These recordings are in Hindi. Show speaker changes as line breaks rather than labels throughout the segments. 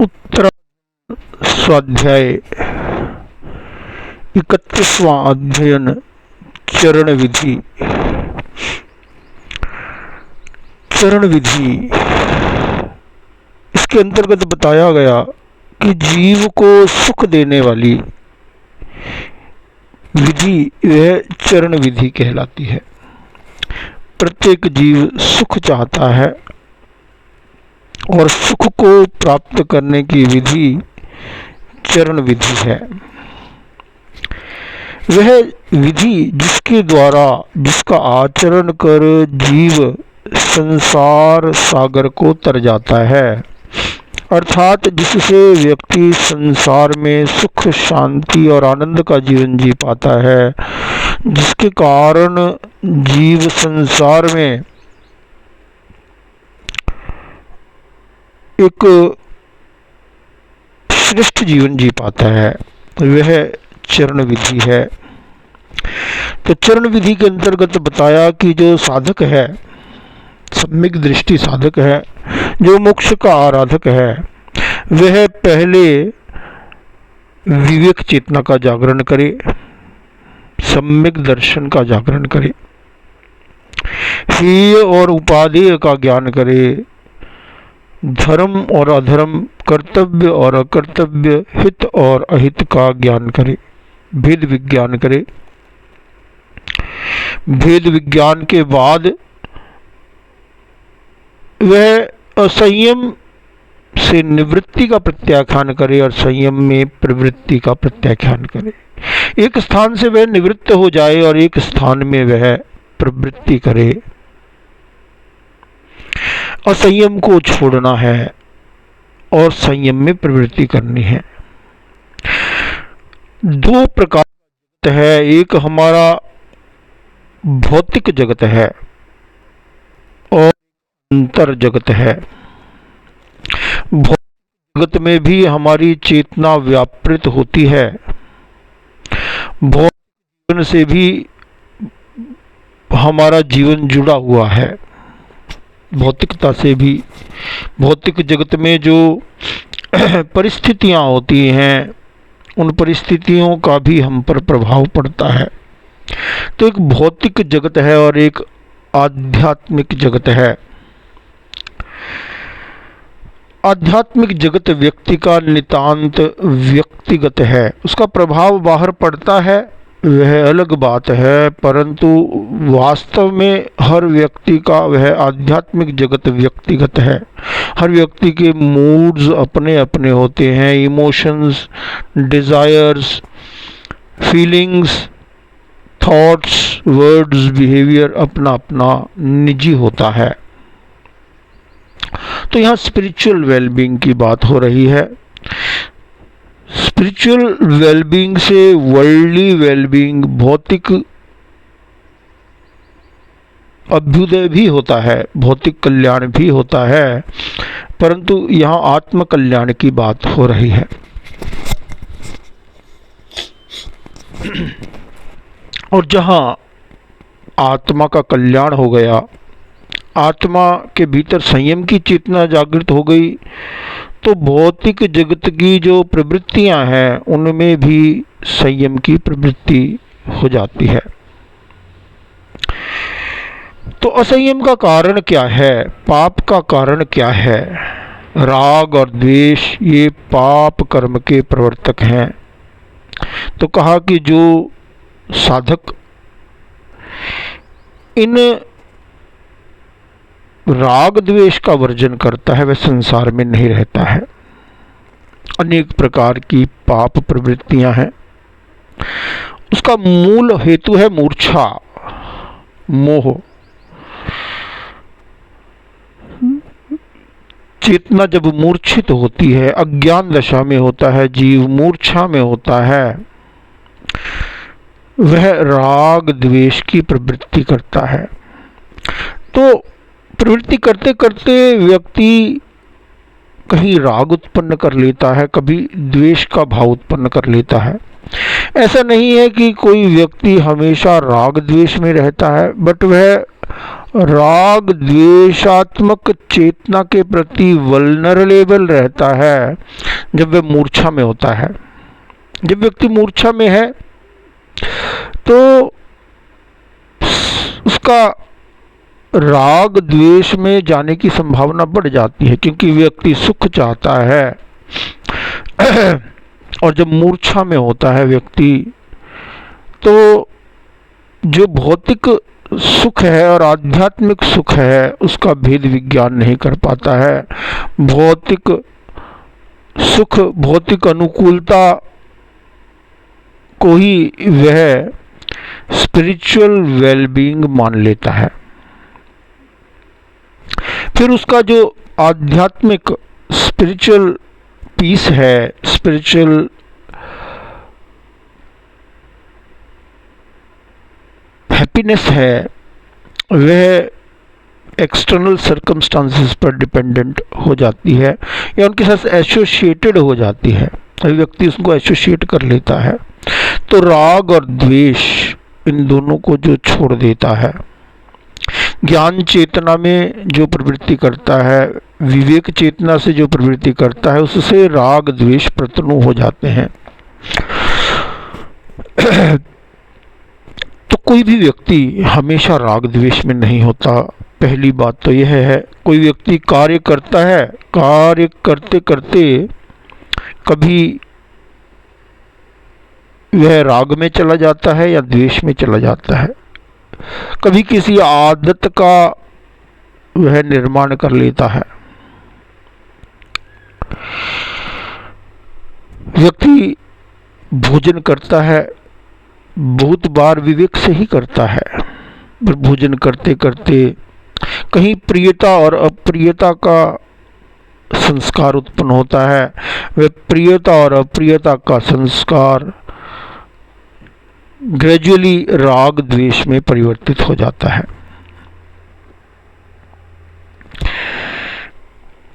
उत्तर स्वाध्याय 31वां अध्ययन चरण विधि। चरण विधि इसके अंतर्गत बताया गया कि जीव को सुख देने वाली विधि वह चरण विधि कहलाती है। प्रत्येक जीव सुख चाहता है और सुख को प्राप्त करने की विधि चरण विधि है। वह विधि जिसके द्वारा जिसका आचरण कर जीव संसार सागर को तर जाता है, अर्थात जिससे व्यक्ति संसार में सुख शांति और आनंद का जीवन जी पाता है, जिसके कारण जीव संसार में एक श्रेष्ठ जीवन जी पाता है, वह चरण विधि है। तो चरण विधि के अंतर्गत बताया कि जो साधक है, सम्यक दृष्टि साधक है, जो मोक्ष का आराधक है, वह पहले विवेक चेतना का जागरण करे, सम्यक दर्शन का जागरण करे, हेय और उपादेय का ज्ञान करे, धर्म और अधर्म, कर्तव्य और अकर्तव्य, हित और अहित का ज्ञान करे, भेद विज्ञान करे। भेद विज्ञान के बाद वह असंयम से निवृत्ति का प्रत्याख्यान करे और संयम में प्रवृत्ति का प्रत्याख्यान करे। एक स्थान से वह निवृत्त हो जाए और एक स्थान में वह प्रवृत्ति करे। असंयम को छोड़ना है और संयम में प्रवृत्ति करनी है। दो प्रकार है, एक हमारा भौतिक जगत है और अंतर जगत है। भौतिक जगत में भी हमारी चेतना व्यापृत होती है, भौतिक जीवन से भी हमारा जीवन जुड़ा हुआ है। भौतिकता से भी, भौतिक जगत में जो परिस्थितियां होती हैं, उन परिस्थितियों का भी हम पर प्रभाव पड़ता है। तो एक भौतिक जगत है और एक आध्यात्मिक जगत है। आध्यात्मिक जगत व्यक्ति का नितांत व्यक्तिगत है, उसका प्रभाव बाहर पड़ता है, वह अलग बात है, परंतु वास्तव में हर व्यक्ति का वह आध्यात्मिक जगत व्यक्तिगत है। हर व्यक्ति के मूड्स अपने अपने होते हैं, emotions, desires, feelings, thoughts, words, behaviour अपना अपना निजी होता है। तो यहाँ स्पिरिचुअल वेलबींग की बात हो रही है। स्पिरिचुअल वेलबींग से वर्ल्डली वेलबींग, भौतिक अभ्युदय भी होता है, भौतिक कल्याण भी होता है, परंतु यहाँ आत्म कल्याण की बात हो रही है। और जहाँ आत्मा का कल्याण हो गया, आत्मा के भीतर संयम की चेतना जागृत हो गई, तो भौतिक जगत की जो प्रवृत्तियां हैं उनमें भी संयम की प्रवृत्ति हो जाती है। तो असंयम का कारण क्या है, पाप का कारण क्या है? राग और द्वेष ये पाप कर्म के प्रवर्तक हैं। तो कहा कि जो साधक इन राग द्वेष का वर्जन करता है, वह संसार में नहीं रहता है। अनेक प्रकार की पाप प्रवृत्तियां हैं, उसका मूल हेतु है मूर्छा, मोह। चेतना जब मूर्छित होती है, अज्ञान दशा में होता है, जीव मूर्छा में होता है, वह राग द्वेष की प्रवृत्ति करता है। तो प्रवृत्ति करते करते व्यक्ति कहीं राग उत्पन्न कर लेता है, कभी द्वेष का भाव उत्पन्न कर लेता है। ऐसा नहीं है कि कोई व्यक्ति हमेशा राग द्वेष में रहता है, बट वह राग द्वेषात्मक चेतना के प्रति वल्नरेबल रहता है जब वह मूर्छा में होता है। जब व्यक्ति मूर्छा में है तो उसका राग द्वेष में जाने की संभावना बढ़ जाती है, क्योंकि व्यक्ति सुख चाहता है। और जब मूर्छा में होता है व्यक्ति, तो जो भौतिक सुख है और आध्यात्मिक सुख है उसका भेद विज्ञान नहीं कर पाता है। भौतिक सुख, भौतिक अनुकूलता को ही वह स्पिरिचुअल वेलबींग मान लेता है। फिर उसका जो आध्यात्मिक स्पिरिचुअल पीस है, स्पिरिचुअल हैप्पीनेस है, वह एक्सटर्नल सर्कमस्टांसेस पर डिपेंडेंट हो जाती है या उनके साथ एसोसिएटेड हो जाती है। व्यक्ति उसको एसोसिएट कर लेता है तो राग और द्वेष इन दोनों को जो छोड़ देता है, ज्ञान चेतना में जो प्रवृत्ति करता है, विवेक चेतना से जो प्रवृत्ति करता है, उससे राग द्वेष प्रतनु हो जाते हैं। तो कोई भी व्यक्ति हमेशा राग द्वेष में नहीं होता। पहली बात तो यह है, कोई व्यक्ति कार्य करता है, कार्य करते करते कभी वह राग में चला जाता है या द्वेष में चला जाता है। कभी किसी आदत का वह निर्माण कर लेता है। व्यक्ति भोजन करता है, बहुत बार विवेक से ही करता है, पर भोजन करते करते कहीं प्रियता और अप्रियता का संस्कार उत्पन्न होता है। वह प्रियता और अप्रियता का संस्कार ग्रेजुअली राग द्वेष में परिवर्तित हो जाता है।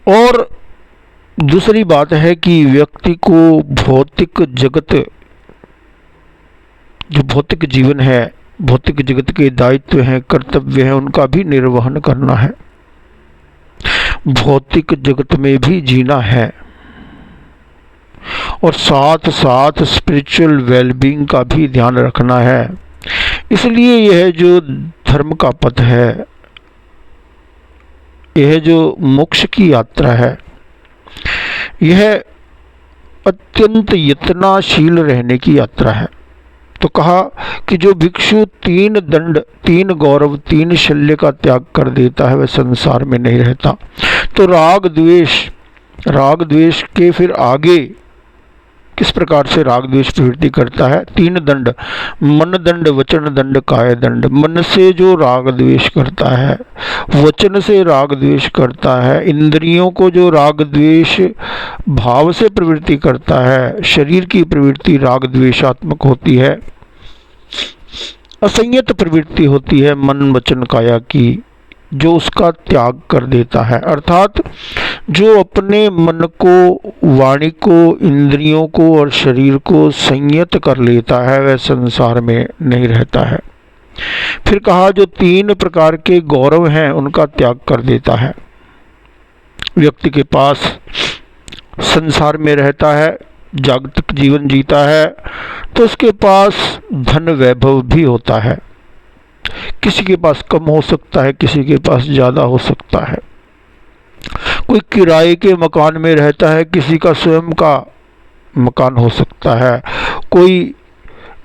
और दूसरी बात है कि व्यक्ति को भौतिक जगत, जो भौतिक जीवन है, भौतिक जगत के दायित्व हैं, कर्तव्य हैं, उनका भी निर्वहन करना है। भौतिक जगत में भी जीना है और साथ साथ स्पिरिचुअल वेलबींग का भी ध्यान रखना है। इसलिए यह जो धर्म का पथ है, यह जो मोक्ष की यात्रा है, यह अत्यंत यत्नशील रहने की यात्रा है। तो कहा कि जो भिक्षु 3 दंड, 3 गौरव, 3 शल्य का त्याग कर देता है वह संसार में नहीं रहता। तो राग द्वेष के फिर आगे किस प्रकार से राग द्वेष प्रवृत्ति करता है? 3 दंड, मन दंड, वचन दंड, काय दंड। मन से जो राग द्वेष करता है, वचन से राग द्वेष करता है, इंद्रियों को जो राग द्वेष भाव से प्रवृत्ति करता है, शरीर की प्रवृत्ति राग द्वेषात्मक होती है, असंयत प्रवृत्ति होती है मन वचन काया की, जो उसका त्याग कर देता है। अर्थात जो अपने मन को, वाणी को, इंद्रियों को और शरीर को संयत कर लेता है वह संसार में नहीं रहता है। फिर कहा जो 3 प्रकार के गौरव हैं उनका त्याग कर देता है। व्यक्ति के पास संसार में रहता है, जागतिक जीवन जीता है, तो उसके पास धन वैभव भी होता है। किसी के पास कम हो सकता है, किसी के पास ज़्यादा हो सकता है। कोई किराए के मकान में रहता है, किसी का स्वयं का मकान हो सकता है। कोई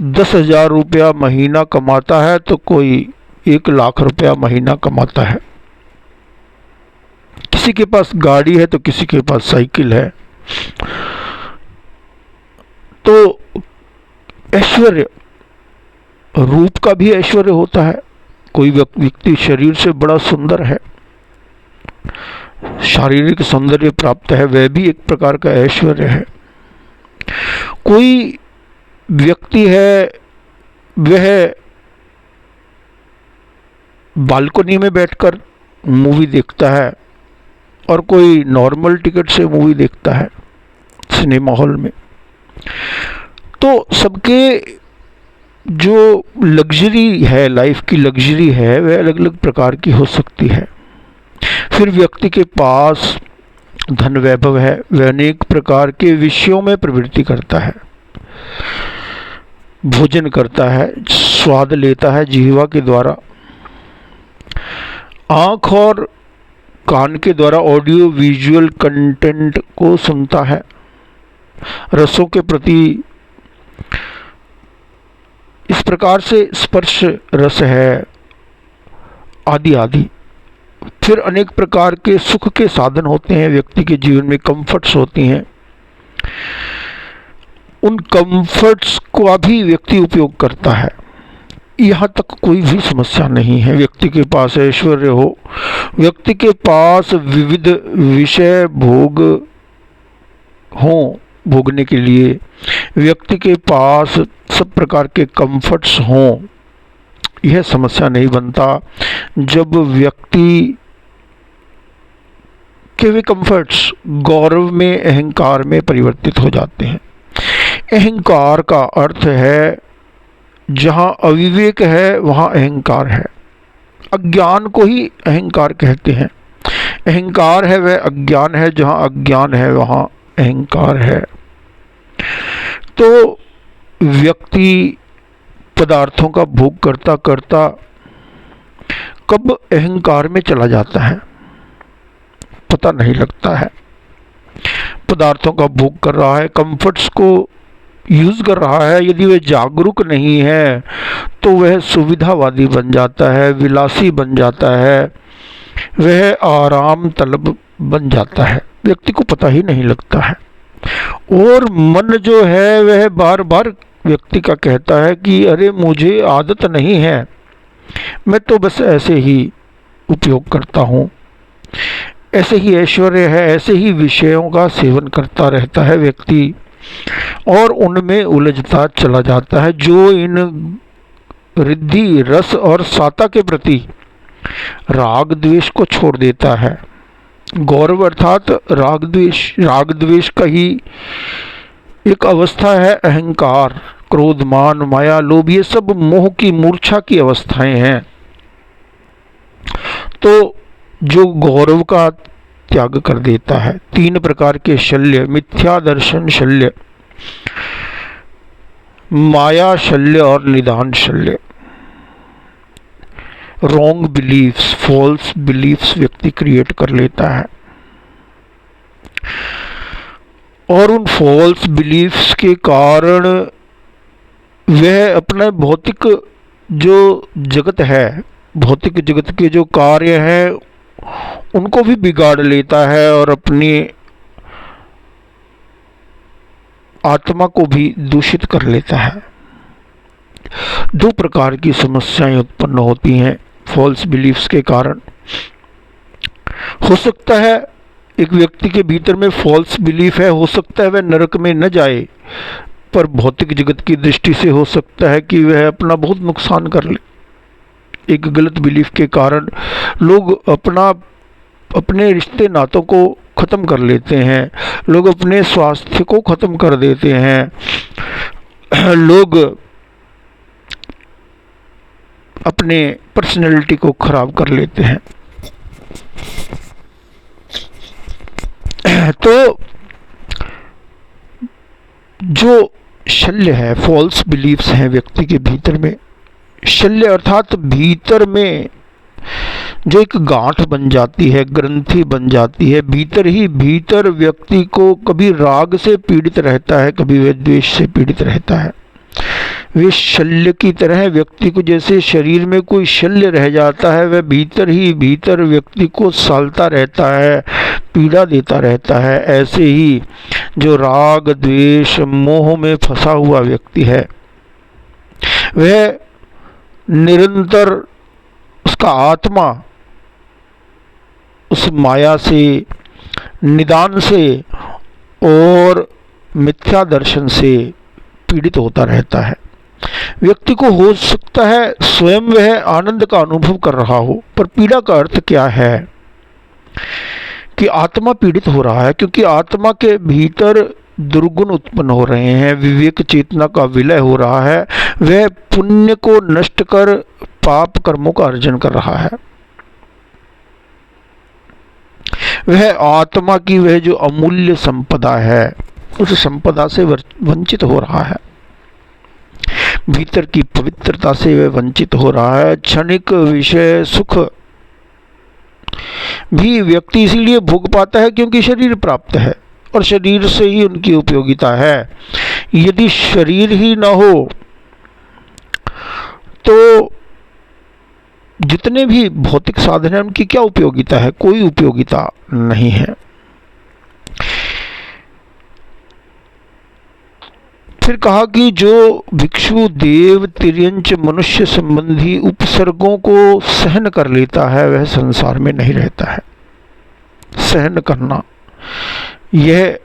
10,000 रुपया महीना कमाता है तो कोई 1 लाख रुपया महीना कमाता है। किसी के पास गाड़ी है तो किसी के पास साइकिल है। तो ऐश्वर्य, रूप का भी ऐश्वर्य होता है। कोई व्यक्ति शरीर से बड़ा सुंदर है, शारीरिक सौंदर्य प्राप्त है, वह भी एक प्रकार का ऐश्वर्य है। कोई व्यक्ति है वह बालकनी में बैठकर मूवी देखता है और कोई नॉर्मल टिकट से मूवी देखता है सिनेमा हॉल में। तो सबके जो लग्जरी है, लाइफ की लग्जरी है, वह अलग अलग प्रकार की हो सकती है। फिर व्यक्ति के पास धन वैभव है, वह अनेक प्रकार के विषयों में प्रवृत्ति करता है, भोजन करता है, स्वाद लेता है जिह्वा के द्वारा, आँख और कान के द्वारा ऑडियो विजुअल कंटेंट को सुनता है, रसों के प्रति इस प्रकार से स्पर्श रस है, आदि आदि। फिर अनेक प्रकार के सुख के साधन होते हैं, व्यक्ति के जीवन में कंफर्ट्स होती हैं, उन कंफर्ट्स को भी व्यक्ति उपयोग करता है। यहाँ तक कोई भी समस्या नहीं है। व्यक्ति के पास ऐश्वर्य हो, व्यक्ति के पास विविध विषय भोग हों भोगने के लिए, व्यक्ति के पास सब प्रकार के कंफर्ट्स हों, यह समस्या नहीं बनता जब व्यक्ति के वे कंफर्ट्स गौरव में, अहंकार में परिवर्तित हो जाते हैं। अहंकार का अर्थ है जहाँ अविवेक है वहाँ अहंकार है। अज्ञान को ही अहंकार कहते हैं। अहंकार है वह अज्ञान है, जहाँ अज्ञान है वहाँ अहंकार है। तो व्यक्ति पदार्थों का भोग करता करता कब अहंकार में चला जाता है पता नहीं लगता है। पदार्थों का भोग कर रहा है, कंफर्ट्स को यूज कर रहा है, यदि वह जागरूक नहीं है तो वह सुविधावादी बन जाता है, विलासी बन जाता है, वह आराम तलब बन जाता है, व्यक्ति को पता ही नहीं लगता है। और मन जो है वह बार बार व्यक्ति का कहता है कि अरे मुझे आदत नहीं है, मैं तो बस ऐसे ही उपयोग करता हूँ, ऐसे ही ऐश्वर्य है, ऐसे ही विषयों का सेवन करता रहता है व्यक्ति और उनमें उलझता चला जाता है, जो इन रिद्धि रस और साता के प्रति राग द्वेष को छोड़ देता है। गौरव अर्थात राग द्वेष का ही एक अवस्था है। अहंकार, क्रोध, मान, माया, लोभ, ये सब मोह की मूर्छा की अवस्थाएं हैं। तो जो गौरव का त्याग कर देता है, 3 प्रकार के शल्य, मिथ्या दर्शन शल्य, माया शल्य और निदान शल्य, रॉन्ग बिलीफ्स, फॉल्स बिलीफ्स व्यक्ति क्रिएट कर लेता है और उन फॉल्स बिलीफ्स के कारण वह अपना भौतिक जो जगत है, भौतिक जगत के जो कार्य हैं उनको भी बिगाड़ लेता है और अपनी आत्मा को भी दूषित कर लेता है। 2 प्रकार की समस्याएं उत्पन्न होती हैं फॉल्स बिलीफ्स के कारण। हो सकता है एक व्यक्ति के भीतर में फॉल्स बिलीफ है, हो सकता है वह नरक में न जाए, पर भौतिक जगत की दृष्टि से हो सकता है कि वह अपना बहुत नुकसान कर ले। एक गलत बिलीफ के कारण लोग अपने रिश्ते नातों को ख़त्म कर लेते हैं, लोग अपने स्वास्थ्य को ख़त्म कर देते हैं, लोग अपने पर्सनैलिटी को खराब कर लेते हैं। तो जो शल्य है, फॉल्स बिलीफ्स हैं व्यक्ति के भीतर में, शल्य अर्थात भीतर में जो एक गांठ बन जाती है, ग्रंथि बन जाती है, भीतर ही भीतर व्यक्ति को कभी राग से पीड़ित रहता है, कभी वह द्वेष से पीड़ित रहता है। वे शल्य की तरह व्यक्ति को, जैसे शरीर में कोई शल्य रह जाता है, वह भीतर ही भीतर व्यक्ति को सालता रहता है, पीड़ा देता रहता है। ऐसे ही जो राग द्वेष मोह में फंसा हुआ व्यक्ति है, वह निरंतर उसका आत्मा उस माया से, निदान से और मिथ्या दर्शन से पीड़ित होता रहता है। व्यक्ति को हो सकता है स्वयं वह आनंद का अनुभव कर रहा हो, पर पीड़ा का अर्थ क्या है कि आत्मा पीड़ित हो रहा है, क्योंकि आत्मा के भीतर दुर्गुण उत्पन्न हो रहे हैं, विवेक चेतना का विलय हो रहा है, वह पुण्य को नष्ट कर पाप कर्मों का अर्जन कर रहा है। वह आत्मा की वह जो अमूल्य संपदा है, उस संपदा से वंचित हो रहा है। भीतर की पवित्रता से वह वंचित हो रहा है। क्षणिक विषय सुख भी व्यक्ति इसीलिए भोग पाता है क्योंकि शरीर प्राप्त है और शरीर से ही उनकी उपयोगिता है। यदि शरीर ही न हो तो जितने भी भौतिक साधन हैं उनकी क्या उपयोगिता है? कोई उपयोगिता नहीं है। फिर कहा कि जो भिक्षु देव तिर्यंच मनुष्य संबंधी उपसर्गों को सहन कर लेता है वह संसार में नहीं रहता है। सहन करना यह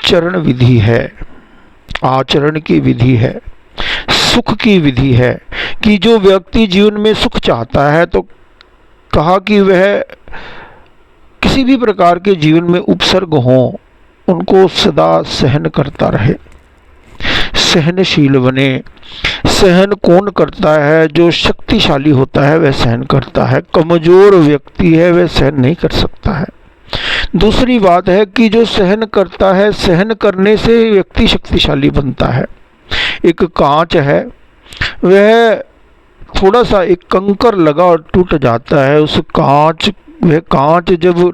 चरण विधि है, आचरण की विधि है, सुख की विधि है। कि जो व्यक्ति जीवन में सुख चाहता है तो कहा कि वह किसी भी प्रकार के जीवन में उपसर्ग हों उनको सदा सहन करता रहे, सहनशील बने। सहन कौन करता है? जो शक्तिशाली होता है वह सहन करता है, कमजोर व्यक्ति है वह सहन नहीं कर सकता है। दूसरी बात है कि जो सहन करता है, सहन करने से व्यक्ति शक्तिशाली बनता है। एक कांच है, वह थोड़ा सा एक कंकर लगा और टूट जाता है। वह कांच जब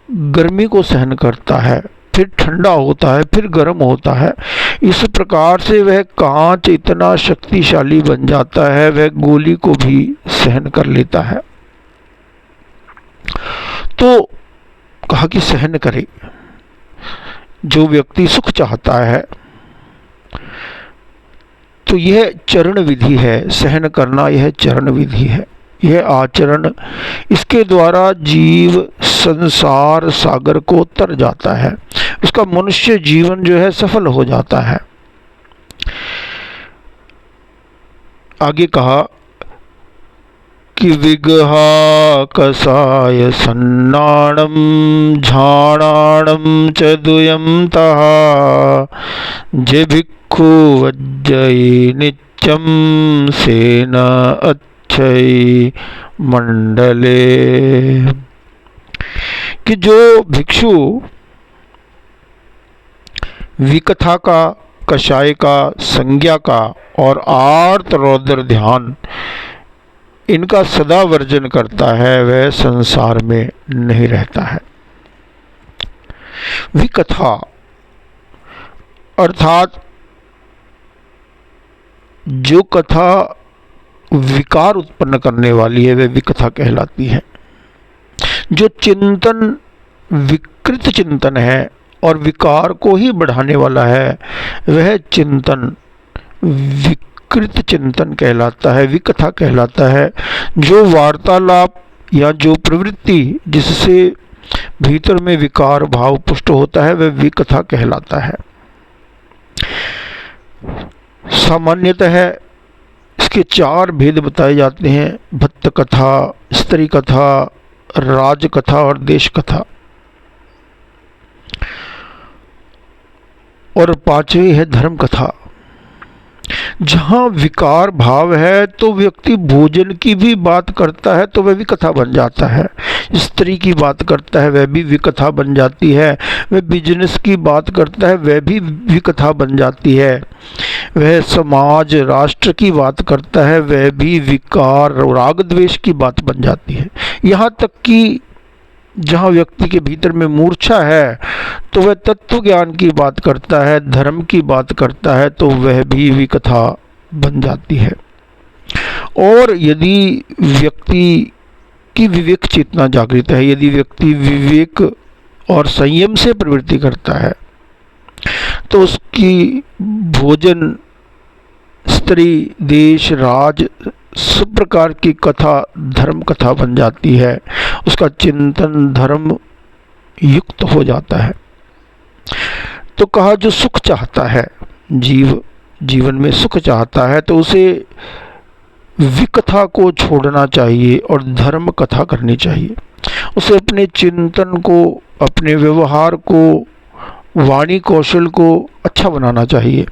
गर्मी को सहन करता है, फिर ठंडा होता है, फिर गर्म होता है, इस प्रकार से वह कांच इतना शक्तिशाली बन जाता है, वह गोली को भी सहन कर लेता है। तो कहा कि सहन करे। जो व्यक्ति सुख चाहता है तो यह चरण विधि है, सहन करना यह चरण विधि है, यह आचरण, इसके द्वारा जीव संसार सागर को तर जाता है, उसका मनुष्य जीवन जो है सफल हो जाता है। आगे कहा कि विगहा कसाय सन्नाणम झाणाणम च दुयम तहा जे भिक्खु वज्जयि नित्यम सेन अच्छय मंडले। कि जो भिक्षु विकथा का, कषाय का, संज्ञा का और आर्त रौद्र ध्यान इनका सदा वर्जन करता है वह संसार में नहीं रहता है। विकथा अर्थात जो कथा विकार उत्पन्न करने वाली है वह विकथा कहलाती है। जो चिंतन विकृत चिंतन है और विकार को ही बढ़ाने वाला है वह चिंतन विकृत चिंतन कहलाता है, विकथा कहलाता है। जो वार्तालाप या जो प्रवृत्ति जिससे भीतर में विकार भाव पुष्ट होता है वह विकथा कहलाता है। सामान्यतः इसके 4 भेद बताए जाते हैं: भक्त कथा, स्त्री कथा, राज कथा और देश कथा। और 5वीं है धर्म कथा। जहाँ विकार भाव है तो व्यक्ति भोजन की भी बात करता है तो वह विकथा बन जाता है, स्त्री की बात करता है वह भी विकथा बन जाती है, वह बिजनेस की बात करता है वह भी विकथा बन जाती है, वह समाज राष्ट्र की बात करता है वह भी विकार राग द्वेष की बात बन जाती है। यहाँ तक कि जहाँ व्यक्ति के भीतर में मूर्छा है तो वह तत्व ज्ञान की बात करता है, धर्म की बात करता है तो वह भी विकथा बन जाती है। और यदि व्यक्ति की विवेक चेतना जागृत है, यदि व्यक्ति विवेक और संयम से प्रवृत्ति करता है तो उसकी भोजन, स्त्री, देश, राज सब प्रकार की कथा धर्म कथा बन जाती है, उसका चिंतन धर्म युक्त हो जाता है। तो कहा जो सुख चाहता है, जीवन में सुख चाहता है तो उसे विकथा को छोड़ना चाहिए और धर्म कथा करनी चाहिए। उसे अपने चिंतन को, अपने व्यवहार को, वाणी कौशल को अच्छा बनाना चाहिए।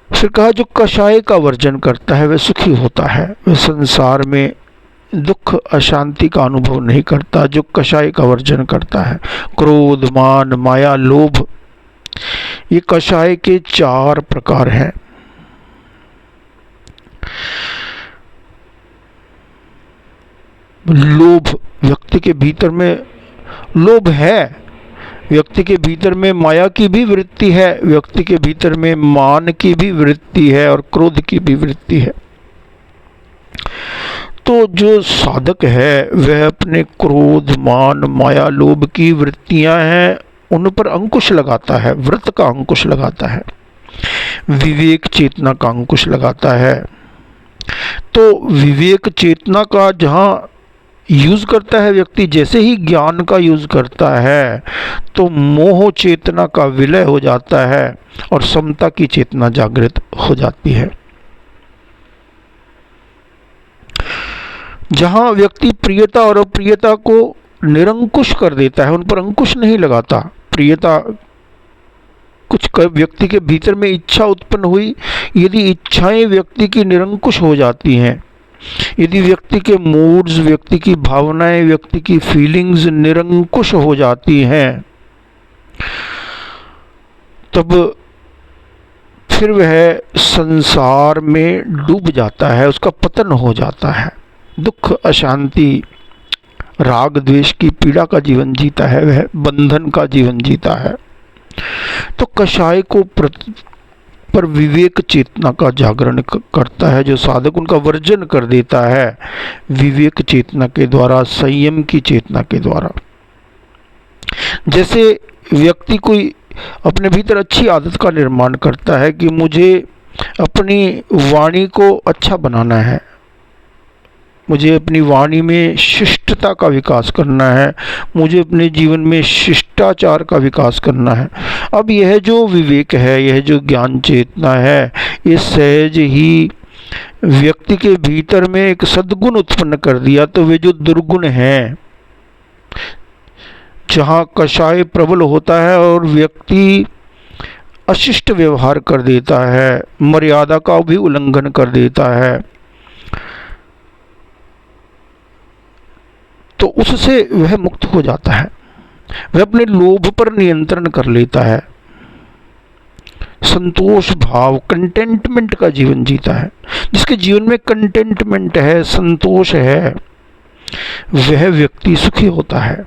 फिर कहा जो कषाय का वर्जन करता है वह सुखी होता है, वह संसार में दुख अशांति का अनुभव नहीं करता। जो कषाय का वर्जन करता है, क्रोध, मान, माया, लोभ, ये कषाय के 4 प्रकार हैं। लोभ, व्यक्ति के भीतर में लोभ है, व्यक्ति के भीतर में माया की भी वृत्ति है, व्यक्ति के भीतर में मान की भी वृत्ति है और क्रोध की भी वृत्ति है। तो जो साधक है वह अपने क्रोध, मान, माया, लोभ की वृत्तियां हैं उन पर अंकुश लगाता है, व्रत का अंकुश लगाता है, विवेक चेतना का अंकुश लगाता है। तो विवेक चेतना का जहाँ यूज करता है व्यक्ति, जैसे ही ज्ञान का यूज करता है तो मोह चेतना का विलय हो जाता है और समता की चेतना जागृत हो जाती है। जहां व्यक्ति प्रियता और अप्रियता को निरंकुश कर देता है, उन पर अंकुश नहीं लगाता। प्रियता, कुछ व्यक्ति के भीतर में इच्छा उत्पन्न हुई, यदि इच्छाएं व्यक्ति की निरंकुश हो जाती हैं, यदि व्यक्ति के मूड्स, व्यक्ति की भावनाएं, व्यक्ति की फीलिंग्स निरंकुश हो जाती हैं, तब फिर वह संसार में डूब जाता है, उसका पतन हो जाता है। दुख, अशांति, राग, द्वेष की पीड़ा का जीवन जीता है, वह बंधन का जीवन जीता है। तो कषाय को पर विवेक चेतना का जागरण करता है। जो साधक उनका वर्जन कर देता है विवेक चेतना के द्वारा, संयम की चेतना के द्वारा। जैसे व्यक्ति कोई अपने भीतर अच्छी आदत का निर्माण करता है कि मुझे अपनी वाणी को अच्छा बनाना है, मुझे अपनी वाणी में शिष्टता का विकास करना है, मुझे अपने जीवन में शिष्टाचार का विकास करना है। अब यह जो विवेक है, यह जो ज्ञान चेतना है, ये सहज ही व्यक्ति के भीतर में एक सद्गुण उत्पन्न कर दिया। तो वे जो दुर्गुण हैं, जहाँ कषाय प्रबल होता है और व्यक्ति अशिष्ट व्यवहार कर देता है, मर्यादा का भी उल्लंघन कर देता है, तो उससे वह मुक्त हो जाता है। वह अपने लोभ पर नियंत्रण कर लेता है, संतोष भाव, कंटेंटमेंट का जीवन जीता है। जिसके जीवन में कंटेंटमेंट है, संतोष है, वह व्यक्ति सुखी होता है।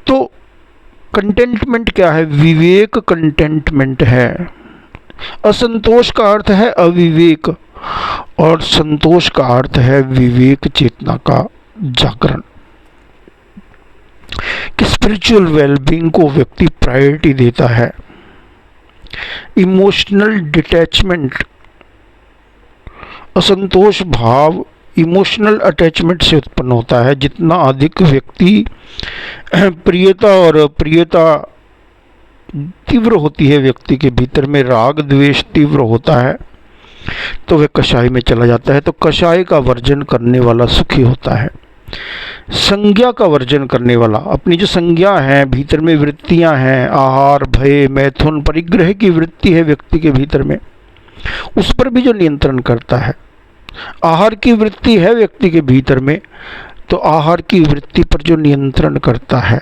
तो कंटेंटमेंट क्या है? विवेक कंटेंटमेंट है। असंतोष का अर्थ है अविवेक और संतोष का अर्थ है विवेक चेतना का जागरण। कि स्पिरिचुअल वेलबींग को व्यक्ति प्रायोरिटी देता है। इमोशनल डिटैचमेंट, असंतोष भाव इमोशनल अटैचमेंट से उत्पन्न होता है। जितना अधिक व्यक्ति प्रियता और अप्रियता तीव्र होती है, व्यक्ति के भीतर में राग द्वेष तीव्र होता है, तो वह कषाय में चला जाता है। तो कषाय का वर्जन करने वाला सुखी होता है। संज्ञा का वर्जन करने वाला, अपनी जो संज्ञा है, भीतर में वृत्तियां हैं, आहार, भय, मैथुन, परिग्रह की वृत्ति है व्यक्ति के भीतर में, उस पर भी जो नियंत्रण करता है। आहार की वृत्ति है व्यक्ति के भीतर में, तो आहार की वृत्ति पर जो नियंत्रण करता है,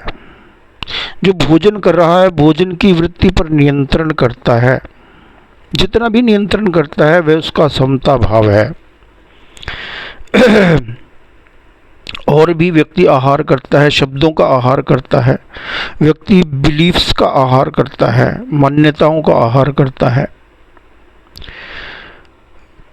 जो भोजन कर रहा है, भोजन की वृत्ति पर नियंत्रण करता है। जितना भी नियंत्रण करता है वह उसका समता भाव है। और भी व्यक्ति आहार करता है, शब्दों का आहार करता है, व्यक्ति बिलीफ्स का आहार करता है, मान्यताओं का आहार करता है।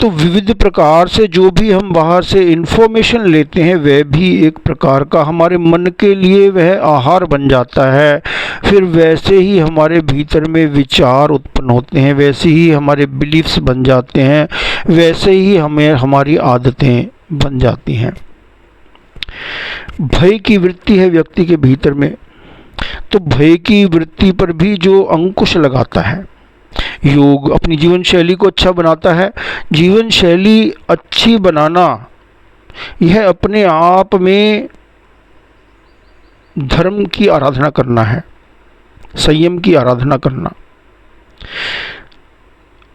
तो विविध प्रकार से जो भी हम बाहर से इंफॉर्मेशन लेते हैं वह भी एक प्रकार का हमारे मन के लिए वह आहार बन जाता है। फिर वैसे ही हमारे भीतर में विचार उत्पन्न होते हैं, वैसे ही हमारे बिलीफ्स बन जाते हैं, वैसे ही हमें हमारी आदतें बन जाती हैं। भय की वृत्ति है व्यक्ति के भीतर में, तो भय की वृत्ति पर भी जो अंकुश लगाता है योग, अपनी जीवन शैली को अच्छा बनाता है। जीवन शैली अच्छी बनाना यह अपने आप में धर्म की आराधना करना है, संयम की आराधना करना।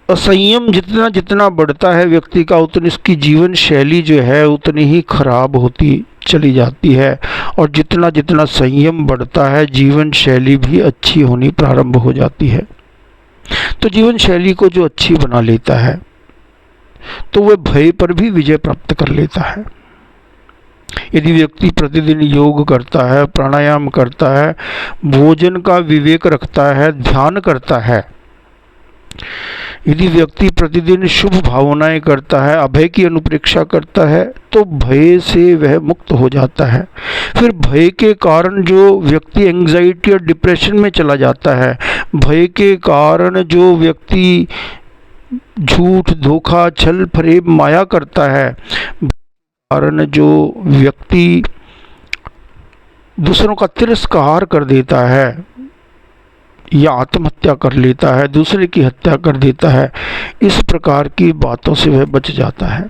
असंयम जितना जितना बढ़ता है व्यक्ति का, उतनी उसकी जीवन शैली जो है उतनी ही खराब होती चली जाती है। और जितना जितना संयम बढ़ता है, जीवन शैली भी अच्छी होनी प्रारंभ हो जाती है। तो जीवन शैली को जो अच्छी बना लेता है, तो वह भय पर भी विजय प्राप्त कर लेता है। यदि व्यक्ति प्रतिदिन योग करता है, प्राणायाम करता है, भोजन का विवेक रखता है, ध्यान करता है, यदि व्यक्ति प्रतिदिन शुभ भावनाएं करता है, अभय की अनुप्रेक्षा करता है, तो भय से वह मुक्त हो जाता है। फिर भय के कारण जो व्यक्ति एंग्जाइटी और डिप्रेशन में चला जाता है, भय के कारण जो व्यक्ति झूठ, धोखा, छल, फरेब, माया करता है, कारण जो व्यक्ति दूसरों का तिरस्कार कर देता है या आत्महत्या कर लेता है, दूसरे की हत्या कर देता है, इस प्रकार की बातों से वह बच जाता है।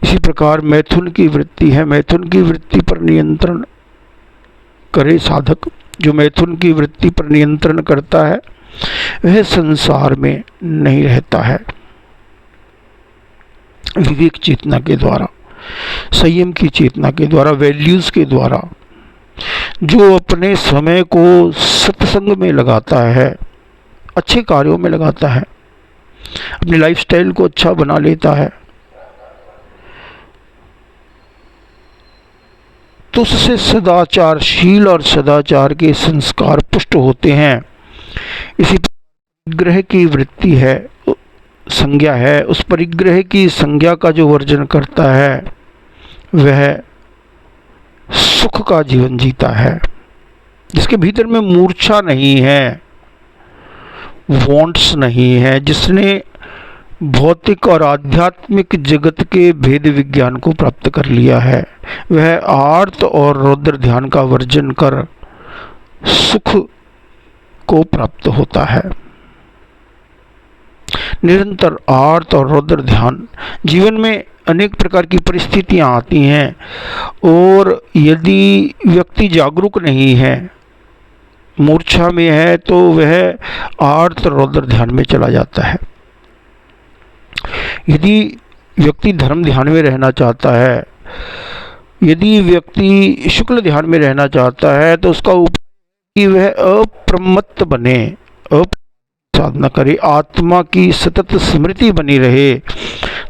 इसी प्रकार मैथुन की वृत्ति है, मैथुन की वृत्ति पर नियंत्रण करे साधक। जो मैथुन की वृत्ति पर नियंत्रण करता है वह संसार में नहीं रहता है। विवेक चेतना के द्वारा, संयम की चेतना के द्वारा, वैल्यूज के द्वारा जो अपने समय को सत्संग में लगाता है, अच्छे कार्यों में लगाता है, अपनी लाइफस्टाइल को अच्छा बना लेता है, तो उससे सदाचारशील और सदाचार के संस्कार पुष्ट होते हैं। इसी परिग्रह की वृत्ति है, संज्ञा है, उस परिग्रह की संज्ञा का जो वर्जन करता है वह सुख का जीवन जीता है, जिसके भीतर में मूर्छा नहीं है, वांट्स नहीं है, जिसने भौतिक और आध्यात्मिक जगत के भेद विज्ञान को प्राप्त कर लिया है, वह आर्त और रौद्र ध्यान का वर्जन कर सुख को प्राप्त होता है। निरंतर आर्त और रौद्र ध्यान, जीवन में अनेक प्रकार की परिस्थितियां आती हैं और यदि व्यक्ति जागरूक नहीं है, मूर्छा में है, तो वह आर्त रौद्र ध्यान में चला जाता है। यदि व्यक्ति धर्म ध्यान में रहना चाहता है, यदि व्यक्ति शुक्ल ध्यान में रहना चाहता है, तो उसका उपाय कि वह अप्रमत्त बने, साधना करे, आत्मा की सतत स्मृति बनी रहे,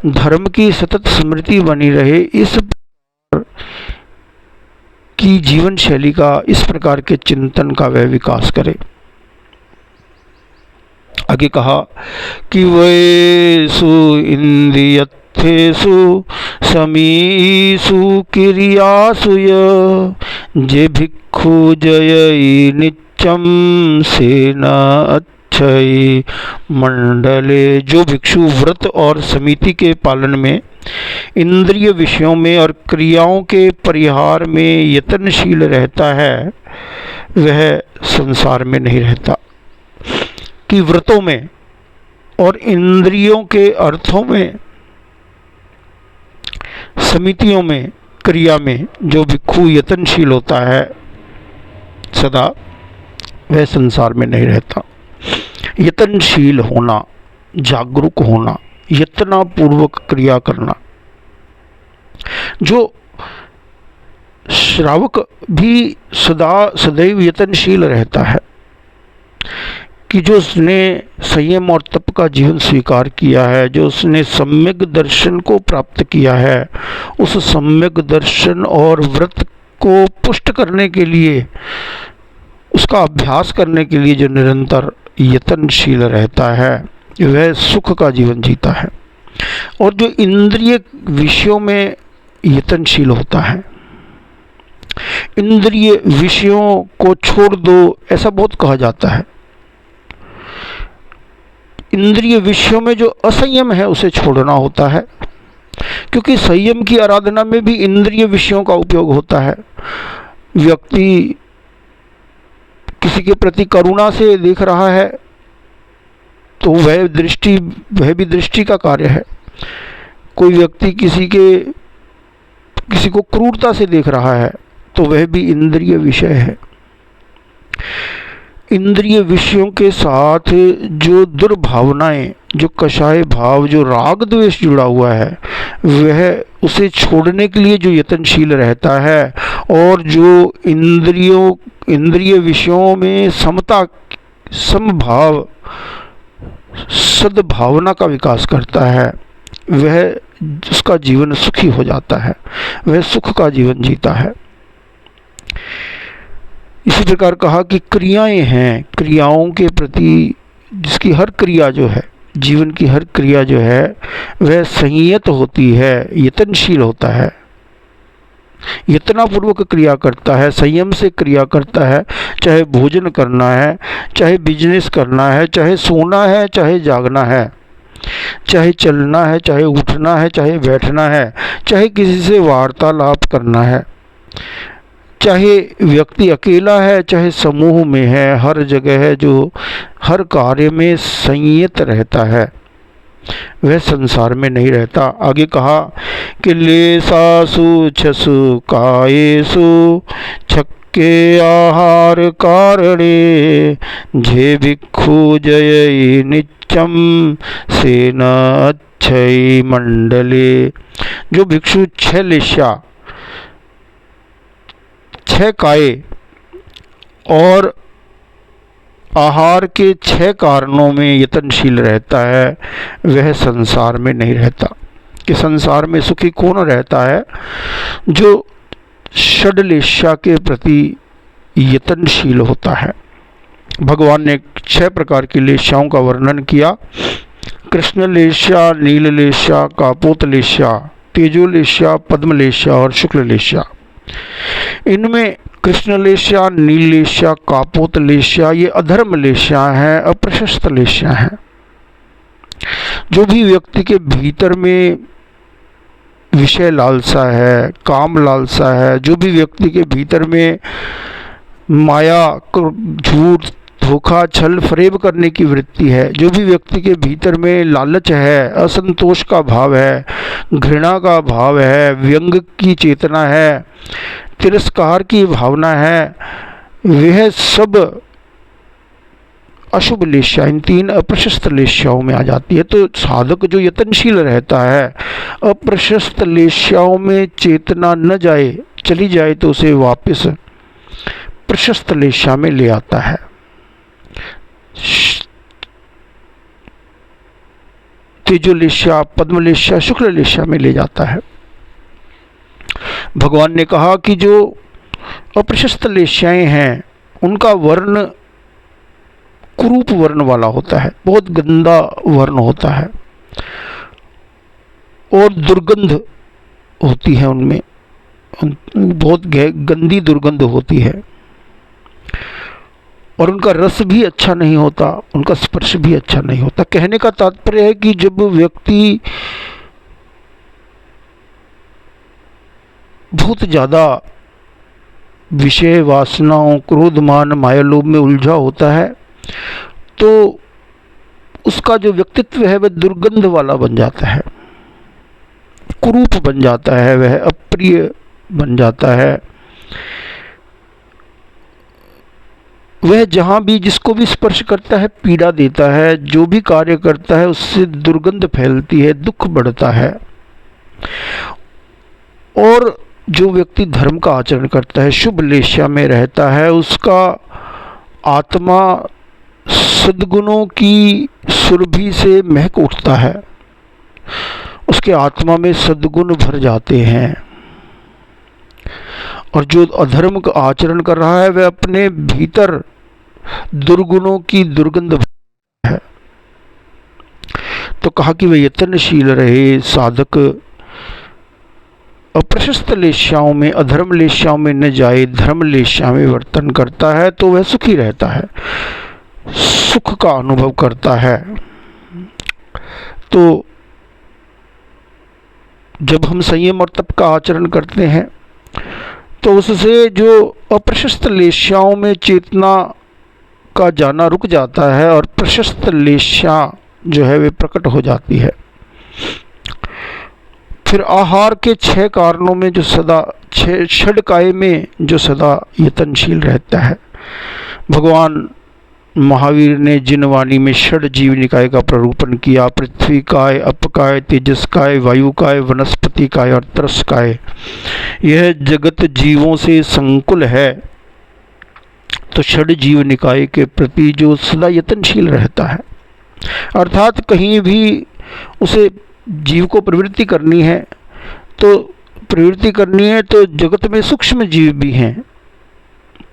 धर्म की सतत स्मृति बनी रहे, इस की जीवन शैली का, इस प्रकार के चिंतन का वह विकास करे। आगे कहा कि वेसु इंद्रियत्थेषु समीसु क्रियासु जे भिक्षु जयई नित्यम सेना मंडले। जो भिक्षु व्रत और समिति के पालन में, इंद्रिय विषयों में और क्रियाओं के परिहार में यत्नशील रहता है, वह संसार में नहीं रहता। कि व्रतों में और इंद्रियों के अर्थों में, समितियों में, क्रिया में जो भिक्षु यत्नशील होता है सदा, वह संसार में नहीं रहता। यत्नशील होना, जागरूक होना, यत्नपूर्वक क्रिया करना। जो श्रावक भी सदैव यत्नशील रहता है कि जो उसने संयम और तप का जीवन स्वीकार किया है, जो उसने सम्यक दर्शन को प्राप्त किया है, उस सम्यक दर्शन और व्रत को पुष्ट करने के लिए, उसका अभ्यास करने के लिए जो निरंतर यत्नशील रहता है, वह सुख का जीवन जीता है। और जो इंद्रिय विषयों में यत्नशील होता है, इंद्रिय विषयों को छोड़ दो, ऐसा बहुत कहा जाता है। इंद्रिय विषयों में जो असंयम है उसे छोड़ना होता है, क्योंकि संयम की आराधना में भी इंद्रिय विषयों का उपयोग होता है। व्यक्ति किसी के प्रति करुणा से देख रहा है तो वह भी दृष्टि का कार्य है। कोई व्यक्ति किसी को क्रूरता से देख रहा है तो वह भी इंद्रिय विषय है। इंद्रिय विषयों के साथ जो दुर्भावनाएं, जो कषाय भाव, जो राग द्वेष जुड़ा हुआ है, वह उसे छोड़ने के लिए जो यत्नशील रहता है और जो इंद्रिय विषयों में समता, समभाव, सद्भावना का विकास करता है, वह उसका जीवन सुखी हो जाता है, वह सुख का जीवन जीता है। इसी प्रकार कहा कि क्रियाएं हैं, क्रियाओं के प्रति जिसकी हर क्रिया जो है, जीवन की हर क्रिया जो है वह संयत होती है, यत्नशील होता है, यत्नापूर्वक क्रिया करता है, संयम से क्रिया करता है। चाहे भोजन करना है, चाहे बिजनेस करना है, चाहे सोना है, चाहे जागना है, चाहे चलना है, चाहे उठना है, चाहे बैठना है, चाहे किसी से वार्तालाप करना है, चाहे व्यक्ति अकेला है, चाहे समूह में है, हर जगह है जो हर कार्य में संयत रहता है, वह संसार में नहीं रहता। आगे कहा कि लेसासु छसु कायेसु छक्के आहार कारणे जे भिक्षु जय नित्यम सेन अच्छय मंडले। जो भिक्षु 6 लेस्या, 6 काये और आहार के 6 कारणों में यत्नशील रहता है, वह संसार में नहीं रहता। कि संसार में सुखी कौन रहता है? जो षड्लेशा के प्रति यत्नशील होता है। भगवान ने 6 प्रकार की लेशाओं का वर्णन किया। कृष्णलेशा, नीललेशा, कापोतलेशा, तेजोलेशा, पद्मलेशा और शुक्ललेशा। इनमें कृष्णलेशा, नीललेशा, कापोतलेशा ये अधर्म लेशा है, अप्रशस्त लेशा है। जो भी व्यक्ति के भीतर में विषय लालसा है, काम लालसा है, जो भी व्यक्ति के भीतर में माया, झूठ, धोखा, छल, फरेब करने की वृत्ति है, जो भी व्यक्ति के भीतर में लालच है, असंतोष का भाव है, घृणा का भाव है, व्यंग की चेतना है, तिरस्कार की भावना है, वह सब अशुभ लेशा इन 3 अप्रशस्त लेशाओं में आ जाती है। तो साधक जो यत्नशील रहता है, अप्रशस्त लेशाओं में चेतना न जाए, चली जाए तो उसे वापस प्रशस्त लेशा में ले आता है। तेजोलेशा, पद्मलेशा, शुक्ललेशा में ले जाता है। भगवान ने कहा कि जो अप्रशस्त लेशाएं हैं उनका वर्ण कुरूप वर्ण वाला होता है, बहुत गंदा वर्ण होता है और दुर्गंध होती है, उनमें बहुत गंदी दुर्गंध होती है और उनका रस भी अच्छा नहीं होता, उनका स्पर्श भी अच्छा नहीं होता। कहने का तात्पर्य है कि जब व्यक्ति बहुत ज़्यादा विषय वासनाओं, क्रोध, मान, माया, लोभ में उलझा होता है तो उसका जो व्यक्तित्व है वह दुर्गंध वाला बन जाता है, कुरूप बन जाता है, वह अप्रिय बन जाता है। वह जहाँ भी जिसको भी स्पर्श करता है पीड़ा देता है, जो भी कार्य करता है उससे दुर्गंध फैलती है, दुख बढ़ता है। और जो व्यक्ति धर्म का आचरण करता है, शुभ लेशा में रहता है, उसका आत्मा सद्गुणों की सुरभि से महक उठता है, उसके आत्मा में सद्गुण भर जाते हैं। और जो अधर्म का आचरण कर रहा है वह अपने भीतर दुर्गुणों की दुर्गंध है। तो कहा कि वह यत्नशील रहे, साधक अप्रशस्त लेशाओं में, अधर्म लेशाओं में न जाए, धर्म लेशा में वर्तन करता है तो वह सुखी रहता है, सुख का अनुभव करता है। तो जब हम संयम और तप का आचरण करते हैं तो उससे जो अप्रशस्त लेशाओं में चेतना का जाना रुक जाता है और प्रशस्त लेशा जो है वे प्रकट हो जाती है। फिर आहार के 6 कारणों में जो सदा, 6 षड्काय में जो सदा यत्नशील रहता है। भगवान महावीर ने जिन वाणी में षड जीव निकाय का प्ररूपण किया, पृथ्वी काय, अपकाय, तेजस काय, वायु काय, वनस्पति काय और तरस काय, यह जगत जीवों से संकुल है, तो षड जीव निकाय के प्रति जो सदा यत्नशील रहता है, अर्थात कहीं भी उसे जीव को प्रवृत्ति करनी है तो जगत में सूक्ष्म जीव भी हैं,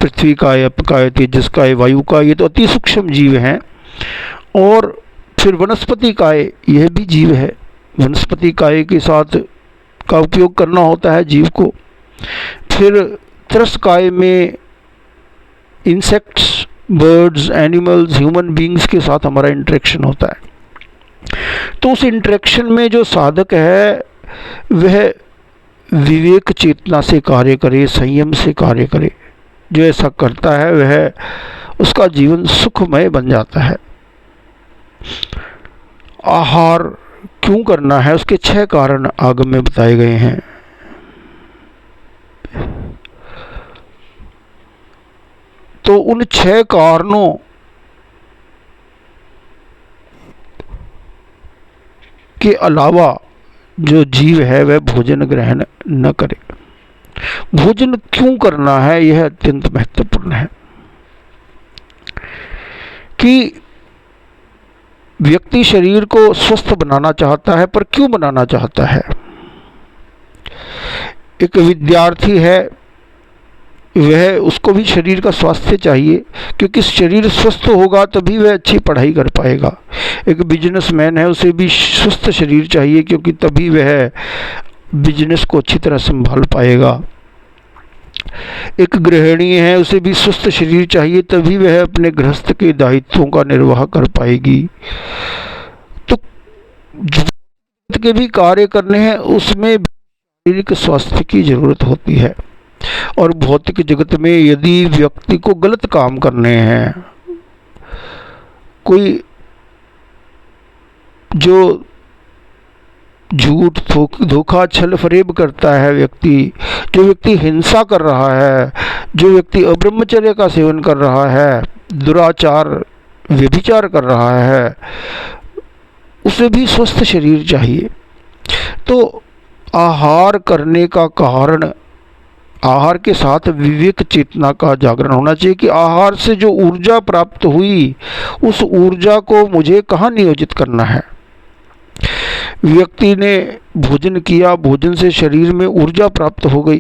पृथ्वी काय, अपकाय, तेजस काय, वायु काय, ये तो अति सूक्ष्म जीव हैं। और फिर वनस्पति काय, यह भी जीव है, वनस्पति काय के साथ का उपयोग करना होता है जीव को। फिर त्रस काय में insects, birds, animals, human beings के साथ हमारा इंटरेक्शन होता है। तो उस इंटरेक्शन में जो साधक है वह विवेक चेतना से कार्य करे, संयम से कार्य करे। जो ऐसा करता है वह उसका जीवन सुखमय बन जाता है। आहार क्यों करना है, उसके 6 कारण आगम में बताए गए हैं। तो उन 6 कारणों के अलावा जो जीव है वह भोजन ग्रहण न करे। भोजन क्यों करना है, यह अत्यंत महत्वपूर्ण है कि व्यक्ति शरीर को स्वस्थ बनाना चाहता है, पर क्यों बनाना चाहता है। एक विद्यार्थी है, वह उसको भी शरीर का स्वास्थ्य चाहिए, क्योंकि शरीर स्वस्थ होगा तभी वह अच्छी पढ़ाई कर पाएगा। एक बिजनेसमैन है, उसे भी स्वस्थ शरीर चाहिए, क्योंकि तभी वह बिजनेस को अच्छी तरह संभाल पाएगा। एक गृहिणी है, उसे भी स्वस्थ शरीर चाहिए, तभी वह अपने गृहस्थ के दायित्वों का निर्वाह कर पाएगी। तो जो के भी कार्य करने हैं उसमें शारीरिक स्वास्थ्य की जरूरत होती है। और भौतिक जगत में यदि व्यक्ति को गलत काम करने हैं, कोई जो झूठ, धोखा, छल फरेब करता है व्यक्ति, जो व्यक्ति हिंसा कर रहा है, जो व्यक्ति अब्रह्मचर्य का सेवन कर रहा है, दुराचार, व्यभिचार कर रहा है, उसे भी स्वस्थ शरीर चाहिए। तो आहार करने का कारण, आहार के साथ विवेक चेतना का जागरण होना चाहिए कि आहार से जो ऊर्जा प्राप्त हुई उस ऊर्जा को मुझे कहाँ नियोजित करना है। व्यक्ति ने भोजन किया, भोजन से शरीर में ऊर्जा प्राप्त हो गई,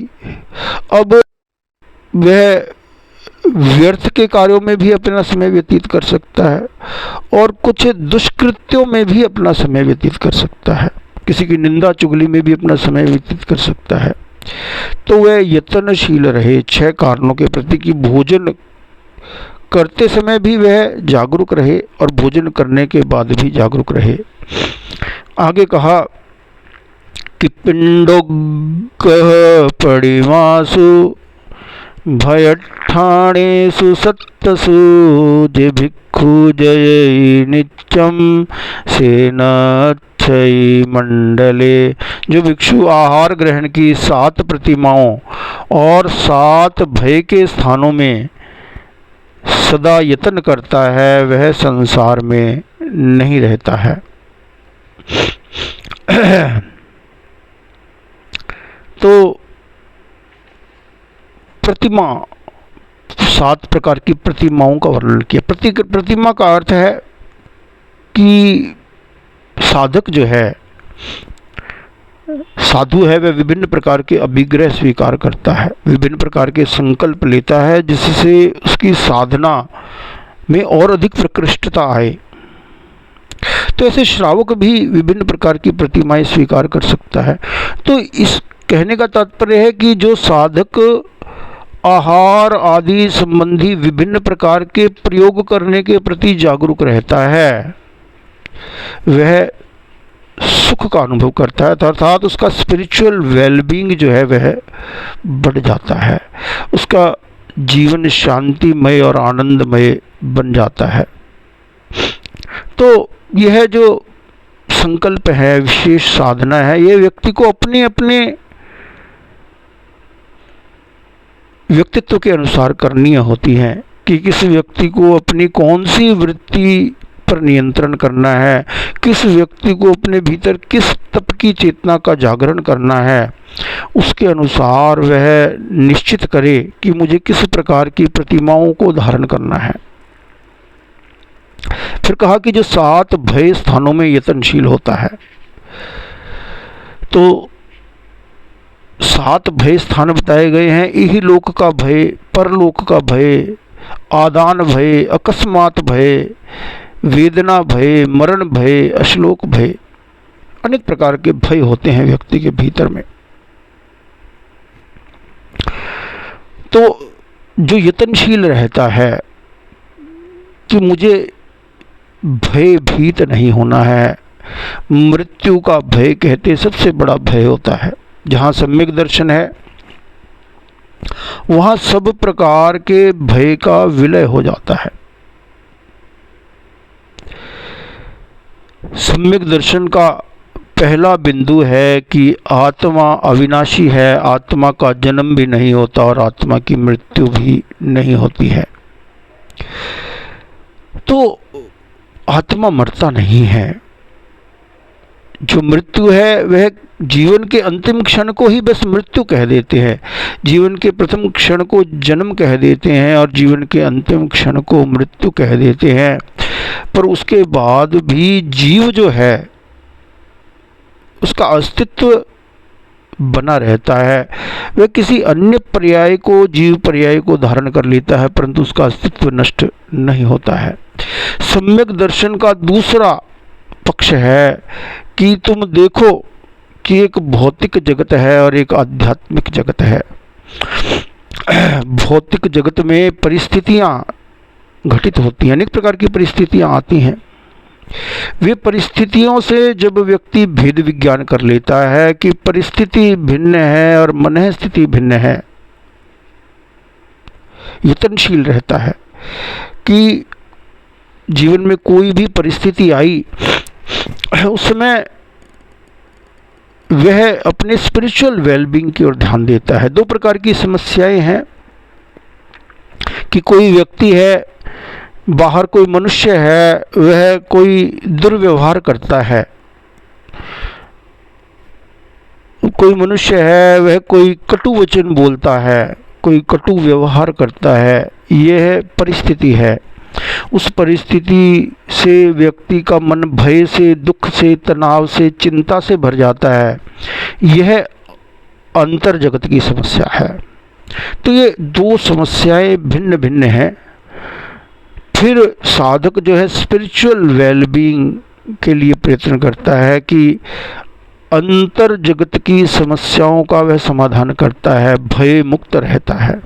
अब वह व्यर्थ के कार्यों में भी अपना समय व्यतीत कर सकता है और कुछ दुष्कृत्यों में भी अपना समय व्यतीत कर सकता है, किसी की निंदा चुगली में भी अपना समय व्यतीत कर सकता है। तो वह यत्नशील रहे 6 कारणों के प्रति कि भोजन करते समय भी वह जागरूक रहे और भोजन करने के बाद भी जागरूक रहे। आगे कहा कि पिंडोग्गः पडिमासु भयठाणेषु सत्तसु जे भिक्खु जय नित्यम सेनाच्छयी मंडले। जो भिक्षु आहार ग्रहण की 7 प्रतिमाओं और 7 भय के स्थानों में सदा यत्न करता है वह संसार में नहीं रहता है। तो प्रतिमा, 7 प्रकार की प्रतिमाओं का वर्णन किया। प्रतिमा का अर्थ है कि साधक जो है, साधु है, वह विभिन्न प्रकार के अभिग्रह स्वीकार करता है, विभिन्न प्रकार के संकल्प लेता है जिससे उसकी साधना में और अधिक प्रकृष्टता आए। तो ऐसे श्रावक भी विभिन्न प्रकार की प्रतिमाएं स्वीकार कर सकता है। तो इस कहने का तात्पर्य है कि जो साधक आहार आदि संबंधी विभिन्न प्रकार के प्रयोग करने के प्रति जागरूक रहता है वह सुख का अनुभव करता है, अर्थात उसका स्पिरिचुअल वेलबींग जो है वह बढ़ जाता है, उसका जीवन शांतिमय और आनंदमय बन जाता है। तो यह जो संकल्प है, विशेष साधना है, यह व्यक्ति को अपने अपने व्यक्तित्व के अनुसार करनी होती हैं कि किस व्यक्ति को अपनी कौन सी वृत्ति पर नियंत्रण करना है, किस व्यक्ति को अपने भीतर किस तप की चेतना का जागरण करना है, उसके अनुसार वह निश्चित करे कि मुझे किस प्रकार की प्रतिमाओं को धारण करना है। फिर कहा कि जो 7 भय स्थानों में यत्नशील होता है, तो 7 भय स्थान बताए गए हैं। इही लोक का भय, परलोक का भय, आदान भय, अकस्मात भय, वेदना भय, मरण भय, अश्लोक भय। अनेक प्रकार के भय होते हैं व्यक्ति के भीतर में। तो जो यत्नशील रहता है कि मुझे भयभीत नहीं होना है, मृत्यु का भय कहते सबसे बड़ा भय होता है। जहाँ सम्यक दर्शन है वहाँ सब प्रकार के भय का विलय हो जाता है। सम्यक दर्शन का पहला बिंदु है कि आत्मा अविनाशी है, आत्मा का जन्म भी नहीं होता और आत्मा की मृत्यु भी नहीं होती है। तो आत्मा मरता नहीं है। जो मृत्यु है वह जीवन के अंतिम क्षण को ही बस मृत्यु कह देते हैं, जीवन के प्रथम क्षण को जन्म कह देते हैं और जीवन के अंतिम क्षण को मृत्यु कह देते हैं। पर उसके बाद भी जीव जो है उसका अस्तित्व बना रहता है। वह किसी अन्य पर्याय को, जीव पर्याय को धारण कर लेता है, परंतु उसका अस्तित्व नष्ट नहीं होता है। सम्यक दर्शन का दूसरा पक्ष है कि तुम देखो कि एक भौतिक जगत है और एक आध्यात्मिक जगत है। भौतिक जगत में परिस्थितियां घटित होती हैं, अनेक प्रकार की परिस्थितियां आती हैं। वे परिस्थितियों से जब व्यक्ति भेद विज्ञान कर लेता है कि परिस्थिति भिन्न है और मन स्थिति भिन्न है, यत्नशील रहता है कि जीवन में कोई भी परिस्थिति आई उस समय वह अपने स्पिरिचुअल वेलबींग की ओर ध्यान देता है। 2 प्रकार की समस्याएं हैं कि कोई व्यक्ति है, बाहर कोई मनुष्य है, वह कोई दुर्व्यवहार करता है, कोई मनुष्य है वह कोई कटु वचन बोलता है, कोई कटु व्यवहार करता है। यह परिस्थिति है। उस परिस्थिति से व्यक्ति का मन भय से, दुख से, तनाव से, चिंता से भर जाता है। यह अंतर जगत की समस्या है। तो ये 2 समस्याएं भिन्न भिन्न हैं। फिर साधक जो है स्पिरिचुअल वेलबींग के लिए प्रयत्न करता है कि अंतर जगत की समस्याओं का वह समाधान करता है, भय मुक्त रहता है।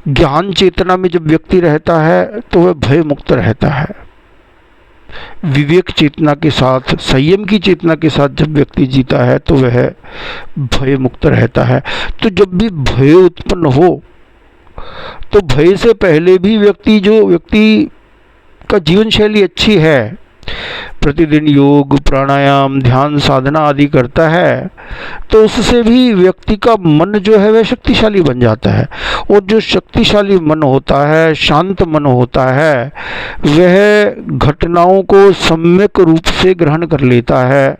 ज्ञान चेतना में जब व्यक्ति रहता है तो वह भय मुक्त रहता है। विवेक चेतना के साथ, संयम की चेतना के साथ जब व्यक्ति जीता है तो वह भय मुक्त रहता है। तो जब भी भय उत्पन्न हो तो भय से पहले भी जो व्यक्ति का जीवन शैली अच्छी है, प्रतिदिन योग, प्राणायाम, ध्यान, साधना आदि करता है, तो उससे भी व्यक्ति का मन जो है वह शक्तिशाली बन जाता है। और जो शक्तिशाली मन होता है, शांत मन होता है, वह घटनाओं को सम्यक रूप से ग्रहण कर लेता है,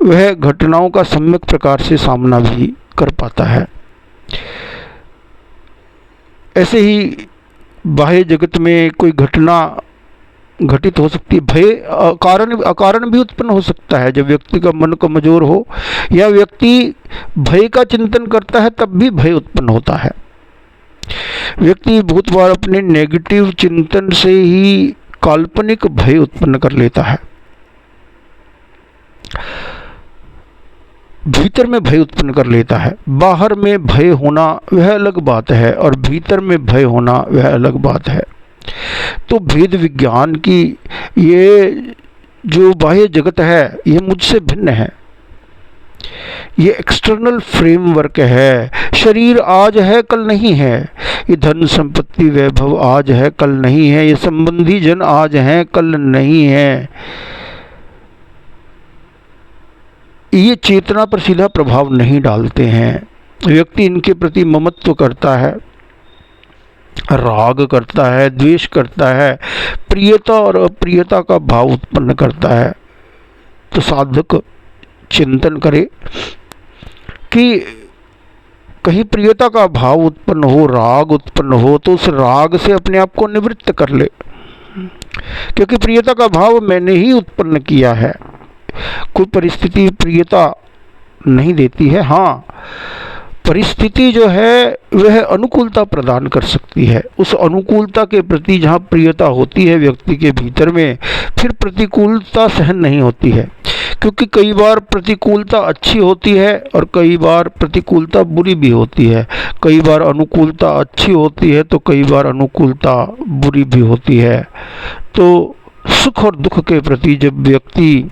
वह घटनाओं का सम्यक प्रकार से सामना भी कर पाता है। ऐसे ही बाह्य जगत में कोई घटना घटित हो सकती है, भय अकारण भी उत्पन्न हो सकता है। जब व्यक्ति का मन कमजोर हो या व्यक्ति भय का चिंतन करता है तब भी भय उत्पन्न होता है। व्यक्ति बहुत बार अपने नेगेटिव चिंतन से ही काल्पनिक भय उत्पन्न कर लेता है। भीतर में भय उत्पन्न कर लेता है। बाहर में भय होना वह अलग बात है और भीतर में भय होना वह अलग बात है। तो भेद विज्ञान की ये जो बाह्य जगत है यह मुझसे भिन्न है। ये एक्सटर्नल फ्रेमवर्क है। शरीर आज है कल नहीं है, ये धन संपत्ति वैभव आज है कल नहीं है, ये संबंधी जन आज हैं कल नहीं है। ये चेतना पर सीधा प्रभाव नहीं डालते हैं। व्यक्ति इनके प्रति ममत्व करता है, राग करता है, द्वेष करता है, प्रियता और अप्रियता का भाव उत्पन्न करता है। तो साधक चिंतन करे कि कहीं प्रियता का भाव उत्पन्न हो, राग उत्पन्न हो, तो उस राग से अपने आप को निवृत्त कर ले, क्योंकि प्रियता का भाव मैंने ही उत्पन्न किया है। कोई परिस्थिति प्रियता नहीं देती है। हाँ, परिस्थिति जो है वह अनुकूलता प्रदान कर सकती है। उस अनुकूलता के प्रति जहाँ प्रियता होती है व्यक्ति के भीतर में, फिर प्रतिकूलता सहन नहीं होती है, क्योंकि कई बार प्रतिकूलता अच्छी होती है और कई बार प्रतिकूलता बुरी भी होती है। कई बार अनुकूलता अच्छी होती है तो कई बार अनुकूलता बुरी भी होती है। तो सुख और दुख के प्रति जब व्यक्ति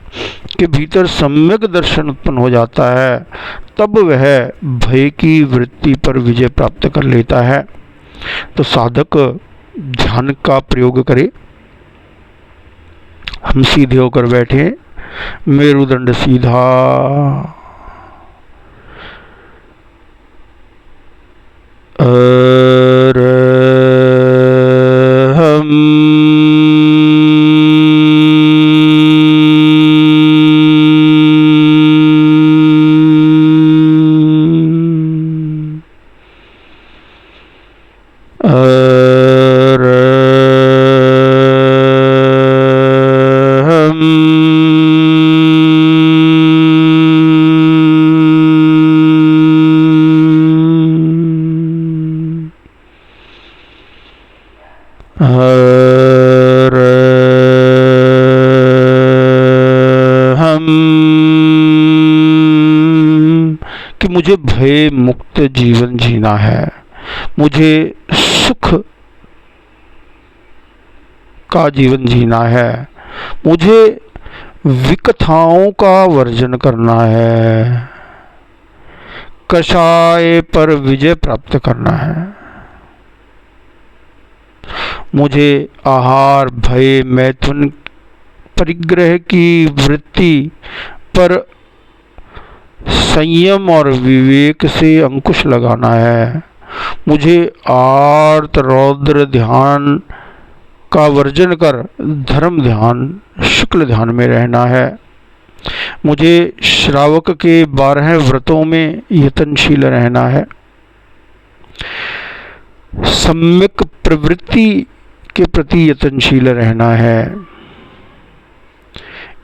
के भीतर सम्यक दर्शन उत्पन्न हो जाता है, तब वह भय की वृत्ति पर विजय प्राप्त कर लेता है। तो साधक ध्यान का प्रयोग करे। हम सीधे होकर बैठे, मेरुदंड सीधा, कि मुझे भय मुक्त जीवन जीना है, मुझे सुख का जीवन जीना है, मुझे विकथाओं का वर्जन करना है, कषाय पर विजय प्राप्त करना है। मुझे आहार, भय, मैथुन, परिग्रह की वृत्ति पर संयम और विवेक से अंकुश लगाना है। मुझे आर्त रौद्र ध्यान का वर्जन कर धर्म ध्यान, शुक्ल ध्यान में रहना है। मुझे श्रावक के 12 व्रतों में यतनशील रहना है। सम्यक प्रवृत्ति के प्रति यतनशील रहना है।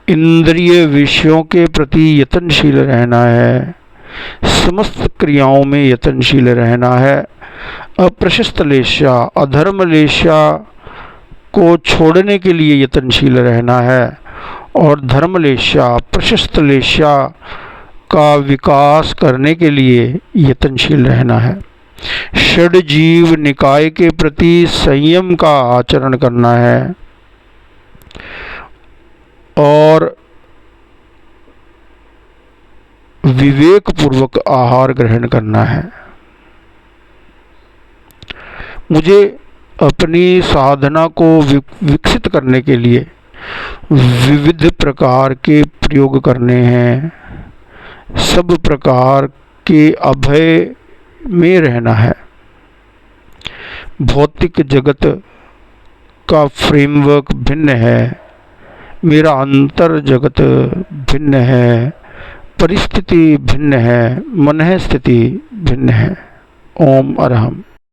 इंद्रिय विषयों के प्रति यतनशील रहना है। समस्त क्रियाओं में यतनशील रहना है। अप्रशस्त लेशा, अधर्म लेशा को छोड़ने के लिए यतनशील रहना है और धर्म लेशा, प्रशस्त लेशा का विकास करने के लिए यतनशील रहना है। षड जीव निकाय के प्रति संयम का आचरण करना है और विवेक पूर्वक आहार ग्रहण करना है। मुझे अपनी साधना को विकसित करने के लिए विविध प्रकार के प्रयोग करने हैं। सब प्रकार के अभय में रहना है। भौतिक जगत का फ्रेमवर्क भिन्न है, मेरा अंतर जगत भिन्न है, परिस्थिति भिन्न है, मन स्थिति भिन्न है। ओम अरहम।